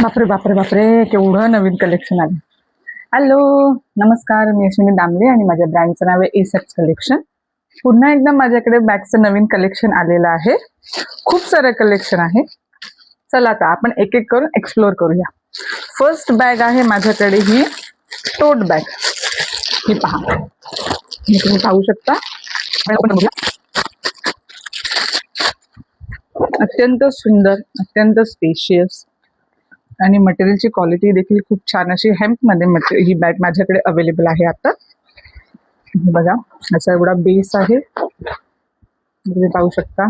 बापरे बापरे बापरे, केवढं नवीन कलेक्शन आलं. हॅलो, नमस्कार, मी अश्विनी दामले आणि माझ्या ब्रँडचं नाव आहे एसेप्स कलेक्शन. पुन्हा एकदा माझ्याकडे बॅगचं नवीन कलेक्शन आलेलं आहे. खूप सारं कलेक्शन आहे. चला आता आपण एक एक करून एक्सप्लोर करूया. फर्स्ट बॅग आहे माझ्याकडे ही टोट बॅग. ही पहा, हे तुम्ही पाहू शकता. आपण बघूया. अत्यंत सुंदर, अत्यंत स्पेशियस आणि मटेरियलची क्वालिटी देखील खूप छान अशी हेम्प मध्ये ही बॅग माझ्याकडे अवेलेबल आहे आता. हे बघा, असा एवढा बेस आहे, तुम्ही पाहू शकता.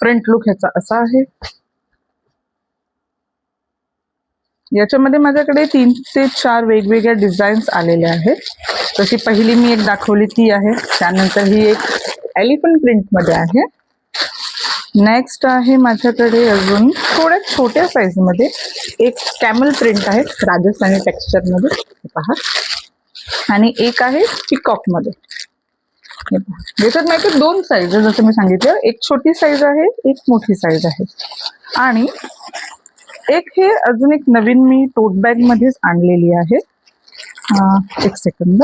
फ्रंट लुक ह्याचा असा आहे. याच्यामध्ये माझ्याकडे 3 ते 4 वेगवेगळ्या डिझाईन्स आलेल्या आहेत. तशी पहिली मी एक दाखवली ती आहे. त्यानंतर ही एक एलिफंट प्रिंट मध्ये आहे. नेक्स्ट आहे माझ्याकडे अजून थोड्या छोट्या साईज मध्ये एक कॅमल प्रिंट आहे राजस्थानी टेक्स्चर मध्ये, पहा. आणि एक आहे पिकॉक मध्ये. याच्यात माहिती 2 साईज आहे, जसं मी सांगितलं. एक छोटी साईज आहे, एक मोठी साईज आहे. आणि एक हे अजून एक नवीन मी टोट बॅग मध्येच आणलेली आहे. एक सेकंद.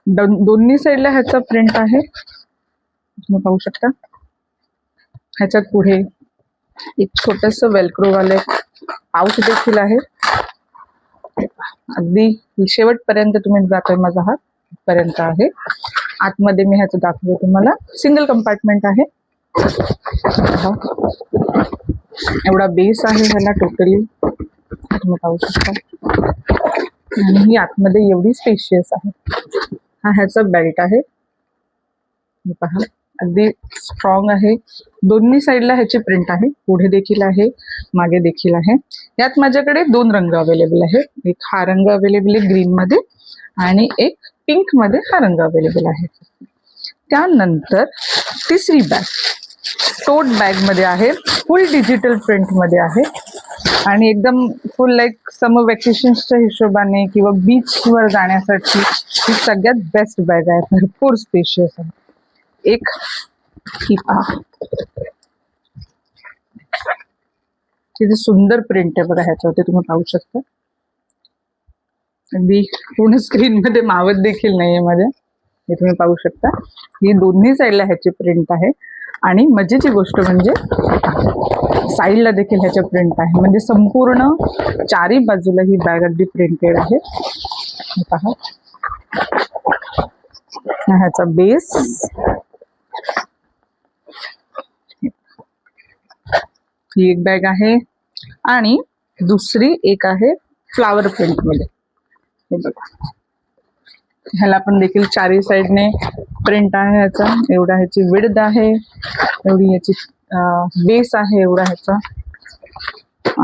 दोन्ही साईडला ह्याचा प्रिंट आहे, तुम्ही पाहू शकता. ह्याच्यात पुढे एक छोटस वेलक्रो वाले पाऊच देखील आहे. अगदी शेवटपर्यंत तुम्ही जातोय माझा हात पर्यंत आहे. आतमध्ये मी ह्याचं दाखवतो तुम्हाला. सिंगल कंपार्टमेंट आहे. एवढा बेस आहे ह्याला टोटली, तुम्ही पाहू शकता. आणि ही आतमध्ये एवढी स्पेशियस आहे. हा ह्याचा बेल्ट आहे, पहा. अगदी स्ट्रॉंग आहे. दोन्ही साईडला ह्याची प्रिंट आहे. पुढे देखील आहे, मागे देखील आहे. यात माझ्याकडे 2 रंग अवेलेबल आहे. एक हा रंग अवेलेबल आहे ग्रीन मध्ये, आणि एक पिंक मध्ये हा रंग अवेलेबल आहे. त्यानंतर तिसरी बॅग टोट बॅग मध्ये आहे. फुल डिजिटल प्रिंट मध्ये आहे आणि एकदम फुल लाईक समर वेकेशन्सच्या हिशोबाने किंवा बीचवर जाण्यासाठी ही सगळ्यात बेस्ट बॅग आहे. भरपूर स्पेशियस आहे. एक ही पहा, किती सुंदर प्रिंट आहे बघा ह्याच्यावरती, तुम्ही पाहू शकता. अगदी पूर्ण स्क्रीन मध्ये मावत देखील नाहीये माझ्या. हे तुम्ही पाहू शकता. ही दोन्ही साईडला ह्याची प्रिंट आहे. आणि मजेची गोष्ट म्हणजे साईडला देखील ह्याच्या प्रिंट आहे. म्हणजे संपूर्ण 4ही बाजूला ही बॅग अगदी प्रिंटेड आहे. पहा, ह्याचा बेस. ही एक बॅग आहे आणि दुसरी एक आहे फ्लावर प्रिंट मध्ये. हे बघा, ह्याला पण देखील 4ही साईडने प्रिंट आहे ह्याचा. एवढा ह्याची विड्थ आहे, एवढी ह्याची बेस आहे, एवढा ह्याचा.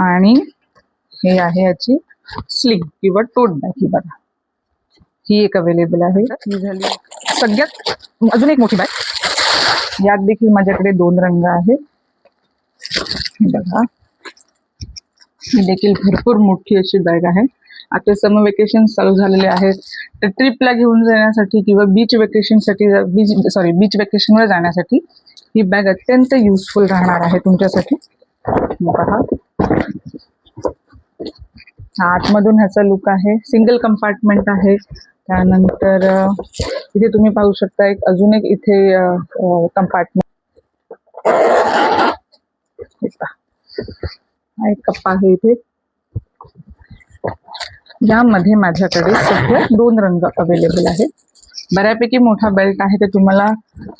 आणि हे आहे ह्याची स्लिंग किंवा टोट बॅग. ही बघा, ही एक अवेलेबल आहे. ही झाली सगळ्यात. अजून एक मोठी बॅग. यात देखील माझ्याकडे 2 रंग आहेत. बघा, ही देखील भरपूर मोठी अशी बॅग आहे. आता समर वेकेशन चालू झालेले आहेत, तर ट्रिपला घेऊन जाण्यासाठी किंवा बीच बीच वेकेशनवर जाण्यासाठी ही बॅग अत्यंत युजफुल राहणार आहे तुमच्यासाठी. पहा, आतमधून ह्याचा लुक आहे. सिंगल कंपार्टमेंट आहे. त्यानंतर इथे तुम्ही पाहू शकता एक अजून एक इथे कंपार्टमेंट. हा एक कप्पा आहे इथे. यामध्ये माझ्याकडे सध्या 2 रंग अवेलेबल आहेत. बऱ्यापैकी मोठा बेल्ट आहे, तर तुम्हाला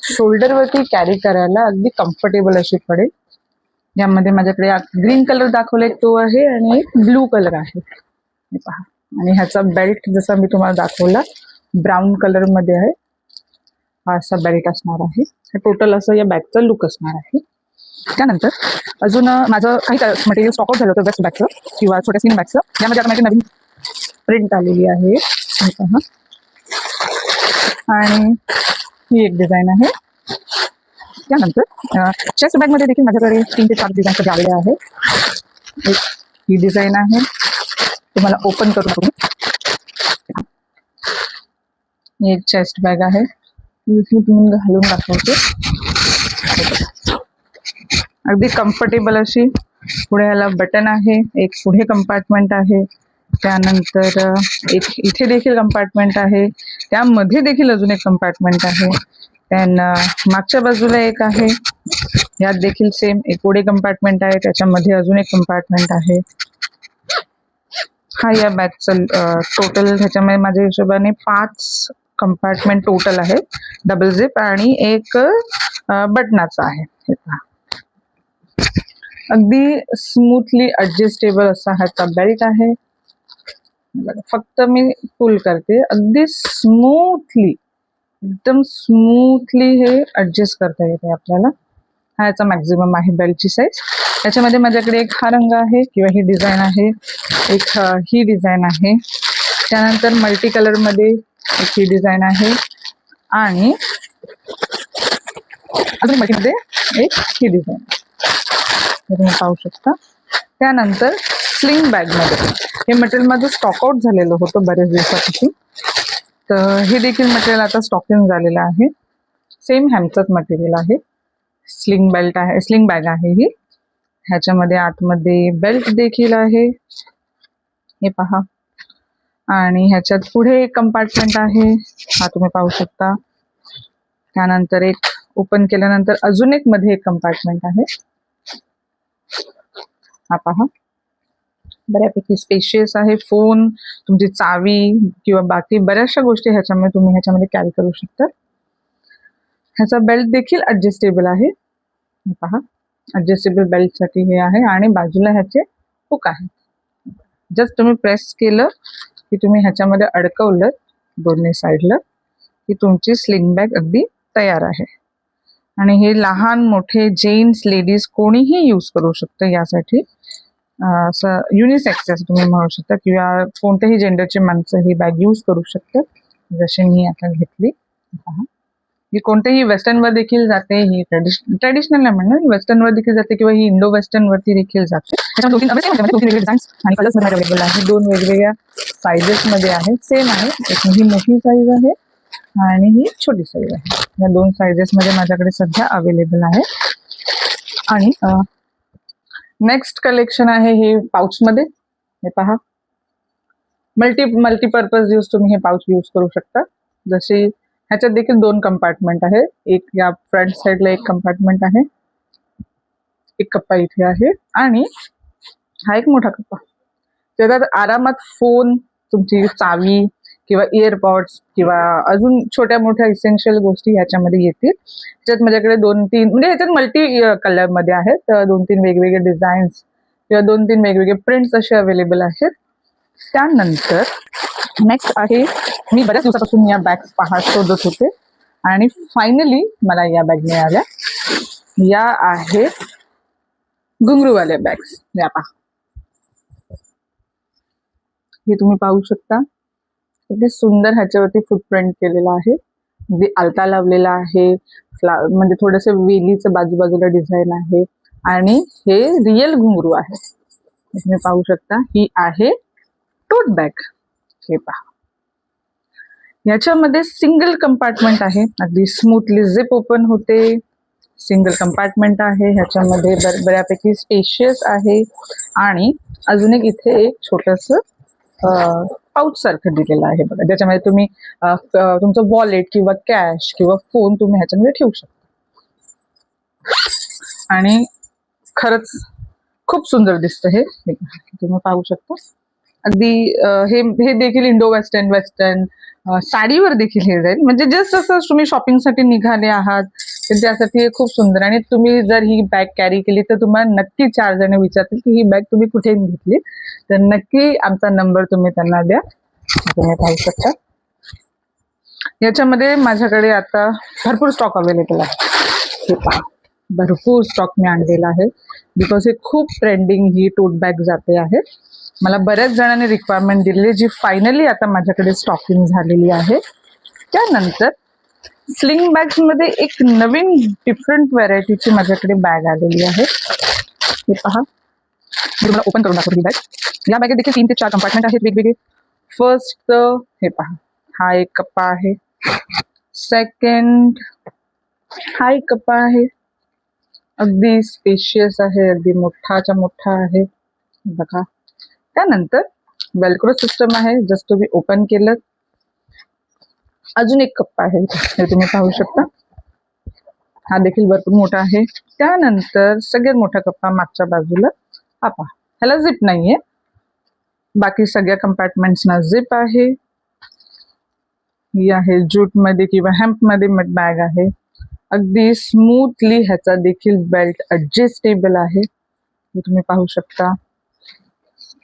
शोल्डरवरती कॅरी करायला अगदी कम्फर्टेबल अशी पडेल. यामध्ये माझ्याकडे ग्रीन कलर दाखवलाय तो आहे आणि एक ब्लू कलर आहे. हे पहा. आणि ह्याचा बेल्ट जसा मी तुम्हाला दाखवला ब्राऊन कलर मध्ये आहे. हा असा बेल्ट असणार आहे. टोटल असं या बॅगचा लुक असणार आहे. त्यानंतर अजून माझं काही मटेरियल स्टॉक आउट झालं होतं वेस्ट बॅगचं किंवा छोट्या स्लिंग बॅगचं. यामध्ये आता माझी नवीन प्रिंट आलेली आहे. आणि ही एक डिझाईन आहे. त्यानंतर चेस्ट बॅग मध्ये देखील माझ्याकडे 3 ते 4 डिझाईन आलेले आहे. एक ही डिझाईन आहे, तुम्हाला ओपन करून दाखवतो. ही एक चेस्ट बॅग आहे, तुम्ही घालून दाखवते. अगदी कम्फर्टेबल अशी. पुढे ह्याला बटन आहे, एक पुढे कंपार्टमेंट आहे, त्यानंतर एक इथे देखील कंपार्टमेंट आहे, त्यामध्ये देखील अजून एक कंपार्टमेंट आहे, मागच्या बाजूला एक आहे, यात देखील सेम एक पुढे कंपार्टमेंट आहे, त्याच्यामध्ये अजून एक कंपार्टमेंट आहे. हा या बॅगचं टोटल ह्याच्यामध्ये माझ्या हिशोबाने 5 कंपार्टमेंट टोटल आहे. डबल झिप आणि एक बटनाचा आहे. हे पहा, अगदी स्मूथली ऍडजस्टेबल असा ह्याचा बेल्ट आहे. फक्त मी पुल करते, अगदी स्मूथली, एकदम स्मूथली हे ऍडजस्ट करता येते आपल्याला. हा याचा मॅक्झिमम आहे बेल्टची साईज. याच्यामध्ये माझ्याकडे एक हा रंग आहे किंवा ही डिझाईन आहे, एक ही डिझाईन आहे, त्यानंतर मल्टी कलर मध्ये एक ही डिझाईन आहे आणि अजून मल्टीमध्ये एक ही डिझाईन तुम्ही पाहू शकता. त्यानंतर स्लिंग बॅग मध्ये हे मटेरियल माझं स्टॉकआउट झालेलं होतं बरेच दिवसापासून, तर हे देखील मटेरियल आता स्टॉकिंग झालेलं आहे. सेम हॅमचंच मटेरियल आहे. स्लिंग बेल्ट आहे, स्लिंग बॅग आहे ही. ह्याच्यामध्ये आतमध्ये बेल्ट देखील आहे, हे पहा. आणि ह्याच्यात पुढे एक कंपार्टमेंट आहे, हा तुम्ही पाहू शकता. त्यानंतर एक ओपन केल्यानंतर अजून एक मध्ये एक कंपार्टमेंट आहे, हा पहा. बऱ्यापैकी स्पेशियस आहे. फोन, तुमची चावी किंवा बाकी बऱ्याचशा गोष्टी ह्याच्यामध्ये तुम्ही ह्याच्यामध्ये कॅरी करू शकता. ह्याचा बेल्ट देखील ऍडजस्टेबल आहे, पहा. ऍडजस्टेबल बेल्टसाठी हे आहे आणि बाजूला ह्याचे हुक आहे. जस्ट तुम्ही प्रेस केलं की तुम्ही ह्याच्यामध्ये अडकवलं दोन्ही साईडला की तुमची स्लिंग बॅग अगदी तयार आहे. आणि हे लहान मोठे जेंट्स लेडीज कोणीही यूज करू शकतं. यासाठी असं युनिसेक्स असं तुम्ही म्हणू शकता किंवा कोणत्याही जेंडरचे माणसं ही बॅग यूज करू शकतात. जशी मी आता घेतली, ही कोणत्याही वेस्टर्नवर देखील जाते, ही ट्रेडिशनल नाही म्हणणार, वेस्टर्नवर देखील जाते किंवा ही इंडो वेस्टर्न वरती देखील जाते. दोन वेगवेगळे डिझाईन्स आणि कलर्स मध्ये अवेलेबल आहे. 2 वेगवेगळ्या साईजेस मध्ये आहे, सेम आहे. एक ही मोठी साईज आहे आणि ही छोटी साईज आहे. या 2 साईजेस मध्ये माझ्याकडे सध्या अवेलेबल आहे. आणि नेक्स्ट कलेक्शन आहे हे पाउच मध्ये, हे पहा. मल्टीपर्पज यूज तुम्ही हे पाउच यूज करू शकता. जसे ह्याच्यात देखील 2 कंपार्टमेंट आहे, एक या फ्रंट साईडला एक कंपार्टमेंट आहे, एक कप्पा इथे आहे आणि हा एक मोठा कप्पा. त्याच्यात आरामात फोन, तुमची चावी किंवा इयरपॉड्स किंवा अजून छोट्या मोठ्या इसेन्शियल गोष्टी ह्याच्यामध्ये येतील. त्याच्यात माझ्याकडे 2-3 म्हणजे ह्याच्यात मल्टी कलर मध्ये आहेत, 2-3 वेगवेगळे डिझाईन्स किंवा 2-3 वेगवेगळे प्रिंट्स असे अवेलेबल आहेत. त्यानंतर नेक्स्ट आहे, मी बऱ्याच दिवसापासून या बॅग्स शोधत होते आणि फायनली मला या बॅग मिळाल्या. या आहेत घुंगरूवाल्या बॅग्स. या पहा, हे तुम्ही पाहू शकता. किती सुंदर ह्याच्यावरती फुटप्रिंट केलेला आहे, अगदी आलता लावलेला आहे, म्हणजे थोडस वेलीचं बाजूबाजूला डिझाईन आहे आणि हे रिअल घुंगरू आहे. तुम्ही पाहू शकता. ही आहे टोट बॅग. हे पहा, याच्यामध्ये सिंगल कंपार्टमेंट आहे, अगदी स्मूथली झिप ओपन होते. सिंगल कंपार्टमेंट आहे, ह्याच्यामध्ये बऱ्यापैकी स्पेशियस आहे आणि अजून एक इथे एक छोटस पाऊच सारखं दिलेलं आहे बघा, ज्याच्यामध्ये तुम्ही तुमचं वॉलेट किंवा कॅश किंवा फोन तुम्ही ह्याच्यामध्ये ठेवू शकता. आणि खरंच खूप सुंदर दिसतं हे, तुम्ही पाहू शकता. अगदी हे देखील इंडो वेस्टर्न साडीवर देखील हे जाईल. म्हणजे जस्ट असं तुम्ही शॉपिंगसाठी निघाले आहात तर त्यासाठी हे खूप सुंदर. आणि तुम्ही जर ही बॅग कॅरी केली तर तुम्हाला नक्की 4 जण विचारतील की ही बॅग तुम्ही कुठे घेतली, तर नक्की आमचा नंबर तुम्ही त्यांना द्या. तुम्ही पाहू शकता. याच्यामध्ये माझ्याकडे आता भरपूर स्टॉक अवेलेबल आहे. हे पहा, भरपूर स्टॉक मी आणलेला आहे बिकॉज हे खूप ट्रेंडिंग ही टोट बॅग जाते आहे. मला बऱ्याच जणांनी रिक्वायरमेंट दिलेली जी फायनली आता माझ्याकडे स्टॉकिंग झालेली आहे. त्यानंतर स्लिंग बॅग्स मध्ये एक नवीन डिफरंट व्हरायटीची माझ्याकडे बॅग आलेली आहे. हे पहा, मी तुम्हाला ओपन करून दाखवतो ही बॅग. या बॅगेत देखील 3 ते 4 कंपार्टमेंट आहेत वेगवेगळे. फर्स्ट हे पहा, हा एक कप्पा आहे. सेकंड हा एक कप्पा आहे. अगदी स्पेशियस आहे, अगदी मोठाच्या मोठा आहे बघा. त्यानंतर वेलक्रो सिस्टम आहे. जस्ट तुम्ही ओपन केलं. अजून एक कप्पा आहे हे तुम्ही पाहू शकता. हा देखील भरपूर मोठा आहे. त्यानंतर सगळ्यात मोठा कप्पा मागच्या बाजूला हा पहा. ह्याला झिप नाहीये, बाकी सगळ्या कंपार्टमेंट्सना झिप आहे. ही आहे ज्यूट मध्ये किंवा हेम्प मध्ये बॅग आहे. अगदी स्मूथली ह्याचा देखील बेल्ट ऍडजस्टेबल आहे, हे तुम्ही पाहू शकता.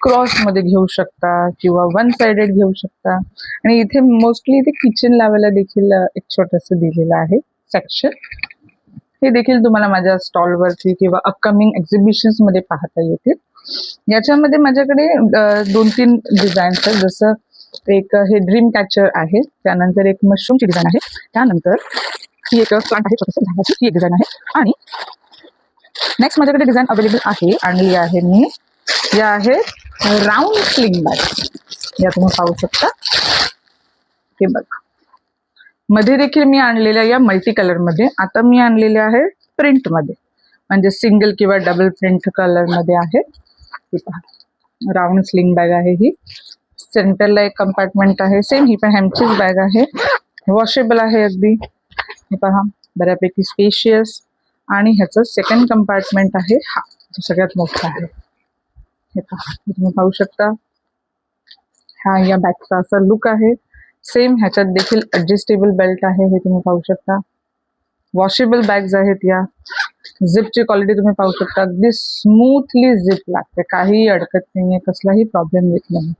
क्रॉस मध्ये घेऊ शकता किंवा वन साइडेड घेऊ शकता. आणि इथे मोस्टली इथे किचन लावायला देखील एक छोटंसं दिलेलं आहे सेक्शन. हे देखील तुम्हाला माझ्या स्टॉलवरती किंवा अपकमिंग एक्झिबिशन्स मध्ये पाहता येतील. याच्यामध्ये माझ्याकडे 2-3 डिझाईन्स आहेत. जसं एक हे ड्रीम कॅचर आहे, त्यानंतर एक मशरूमची डिझाईन आहे, त्यानंतर ही एक प्लांट आहे छोटंसं झाडाची, ही एक डिझाईन आहे. आणि नेक्स्ट माझ्याकडे डिझाईन अवेलेबल आहे आणि आहे मी या आहे राऊंड स्लिंग बॅग. या तुम्ही पाहू शकता. हे बघा, मध्ये देखील मी आणलेल्या या मल्टी कलर मध्ये, आता मी आणलेल्या आहे प्रिंट मध्ये, म्हणजे सिंगल किंवा डबल प्रिंट कलर मध्ये आहे. हे पहा, राऊंड स्लिंग बॅग आहे. ही सेंटरला एक कंपार्टमेंट आहे. सेम ही पण हेमचीच बॅग आहे. वॉशेबल आहे अगदी. हे पहा, बऱ्यापैकी स्पेशियस. आणि ह्याचं सेकंड कंपार्टमेंट आहे हा, जो सगळ्यात मोठा आहे. हे पहा, तुम्ही पाहू शकता. हा या बॅगचा असा लुक आहे. सेम ह्याच्यात देखील ऍडजस्टेबल बेल्ट आहे, हे तुम्ही पाहू शकता. वॉशेबल बॅग्स आहेत या. झिपची क्वालिटी तुम्ही पाहू शकता. अगदी स्मूथली झिप लागते, काहीही अडकत नाहीये, कसलाही प्रॉब्लेम येत नाही.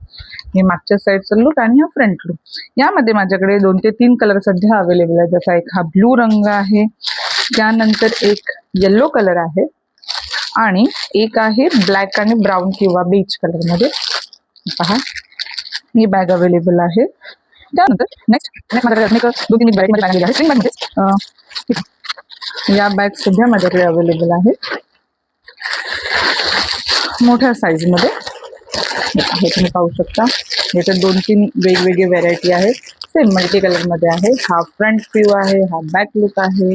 हे मागच्या साईडचा लुक आणि हा फ्रंट लुक. यामध्ये माझ्याकडे 2 ते 3 कलर सध्या अवेलेबल आहे. जसा एक हा ब्लू रंग आहे, त्यानंतर एक येलो कलर आहे आणि एक आहे ब्लॅक आणि ब्राऊन किंवा बीच कलर मध्ये. पहा, ही बॅग अवेलेबल आहे. त्यानंतर नेक्स्ट माझ्याकडे 2-3 व्हरायटी मध्ये बॅग आलेली आहे. स्लिंग बॅग मध्ये या बॅग सध्या माझ्याकडे अवेलेबल आहेत मोठ्या साईज मध्ये. हे तुम्ही पाहू शकता. याच्यात 2-3 वेगवेगळे व्हरायटी आहेत. सेम मल्टी कलर मध्ये आहे. हा फ्रंट व्ह्यू आहे, हा बॅक लुक आहे.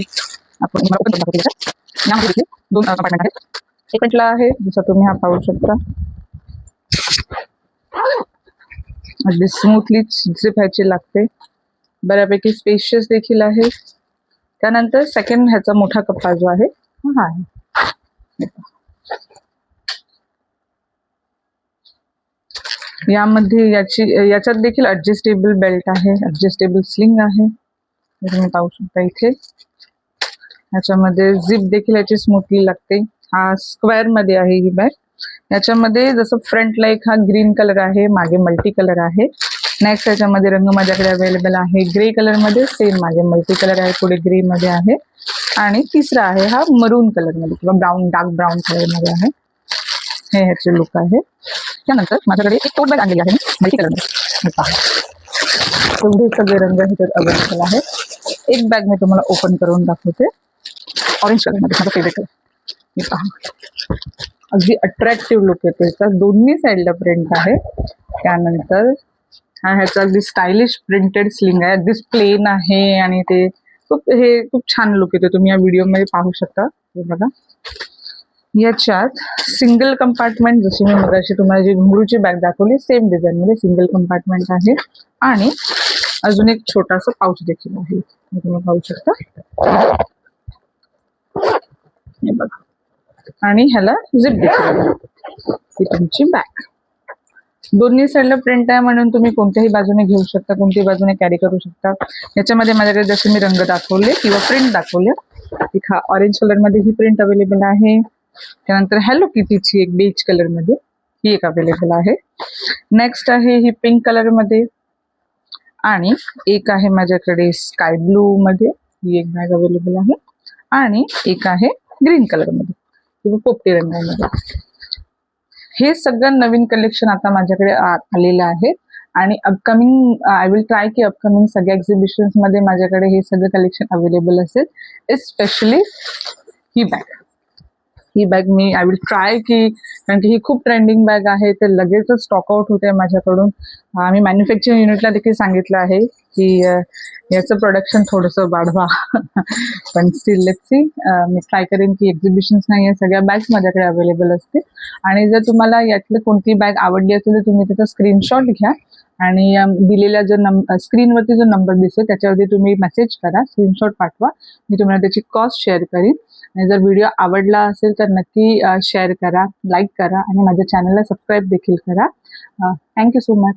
आपण यामध्ये 2 कंपार्टमेंट आहेत. एक फ्रंटला आहे, जसं तुम्ही हा पाहू शकता. अगदी स्मूथली झिप ह्याची लागते, बऱ्यापैकी स्पेशियस देखील आहे. त्यानंतर सेकंड ह्याचा मोठा कप्पा जो आहे हा आहे. यामध्ये याच्यात देखील ऍडजस्टेबल बेल्ट आहे, ऍडजस्टेबल स्लिंग आहे, तुम्ही पाहू शकता इथे. याच्यामध्ये झिप देखील याची स्मूथली लागते. हा स्क्वेअर मध्ये आहे ही बॅग. याच्यामध्ये जसं फ्रंटला एक हा ग्रीन कलर आहे, मागे मल्टी कलर आहे. नेक्स्ट याच्यामध्ये रंग माझ्याकडे अवेलेबल आहे ग्रे कलर मध्ये. सेम मागे मल्टी कलर आहे, पुढे ग्रे मध्ये आहे. आणि तिसरा आहे हा मरून कलर मध्ये किंवा ब्राऊन, डार्क ब्राऊन कलर मध्ये आहे. हे ह्याचे लुक आहे. त्यानंतर माझ्याकडे एक टोट बॅग आणलेली आहे मल्टी कलर मध्ये. एवढे सगळे रंग ह्याच्यात अवेलेबल आहेत. एक बॅग मी तुम्हाला ओपन करून दाखवते. ऑरेंज कलर मध्ये, माझा फेवरेट कलर. हे पहा, अगदी अट्रॅक्टिव्ह लुक येतो याचा. दोन्ही साईडला प्रिंट आहे. त्यानंतर हा ह्याचा अगदी स्टायलिश प्रिंटेड स्लिंग आहे. अगदीच प्लेन आहे आणि ते खूप छान लुक येतो. तुम्ही या व्हिडिओ मध्ये पाहू शकता. हे बघा, याच्यात सिंगल कंपार्टमेंट, जशी मी मगाशी तुम्हाला जी घुंगरूची बॅग दाखवली, सेम डिझाईन मध्ये सिंगल कंपार्टमेंट आहे. आणि अजून एक छोटासा पाऊच देखील आहे, तुम्ही पाहू शकता. हे बघा, आणि ह्याला झिप देखील आहे. ही तुमची बॅग. दोन्ही साईडला प्रिंट आहे म्हणून तुम्ही कोणत्याही बाजूने घेऊ शकता, कोणत्याही बाजूने कॅरी करू शकता. याच्यामध्ये माझ्याकडे जसे मी रंग दाखवले किंवा प्रिंट दाखवले, एक हा ऑरेंज कलर मध्ये ही प्रिंट अवेलेबल आहे. त्यानंतर हॅलो किटीची एक बेज कलर मध्ये ही एक अवेलेबल आहे. नेक्स्ट आहे ही पिंक कलर मध्ये. आणि एक आहे माझ्याकडे स्काय ब्लू मध्ये, ही एक बॅग अवेलेबल आहे. आणि एक आहे ग्रीन कलर मध्ये किंवा पोपटी रंगामध्ये. हे सगळं नवीन कलेक्शन आता माझ्याकडे आलेलं आहे. आणि अपकमिंग आय विल ट्राय की अपकमिंग सगळ्या एक्झिबिशन्स मध्ये माझ्याकडे हे सगळं कलेक्शन अवेलेबल असेल. Especially he bag, he bag I will try की, कारण की ही खूप ट्रेंडिंग बॅग आहे, ते लगेचच स्टॉक आउट होते माझ्याकडून. आम्ही मॅन्युफॅक्चरिंग युनिटला देखील सांगितलं आहे की याचं प्रोडक्शन थोडंसं वाढवा. पण steel let's see, me try करेन की एक्झिबिशन्स नाही आहे, सगळ्या बॅग्स माझ्याकडे अवेलेबल असतील. आणि जर तुम्हाला यातली कोणती बॅग आवडली असेल तर तुम्ही त्याचा स्क्रीनशॉट घ्या आणि दिलेल्या जो स्क्रीनवरती जो नंबर दिसेल त्याच्यावरती तुम्ही मेसेज करा, स्क्रीनशॉट पाठवा. मी तुम्हाला त्याची कॉस्ट शेअर करीन. आणि जर व्हिडिओ आवडला असेल तर नक्की शेअर करा, लाईक करा आणि माझ्या चॅनलला सबस्क्राईब देखील करा. Thank you so much.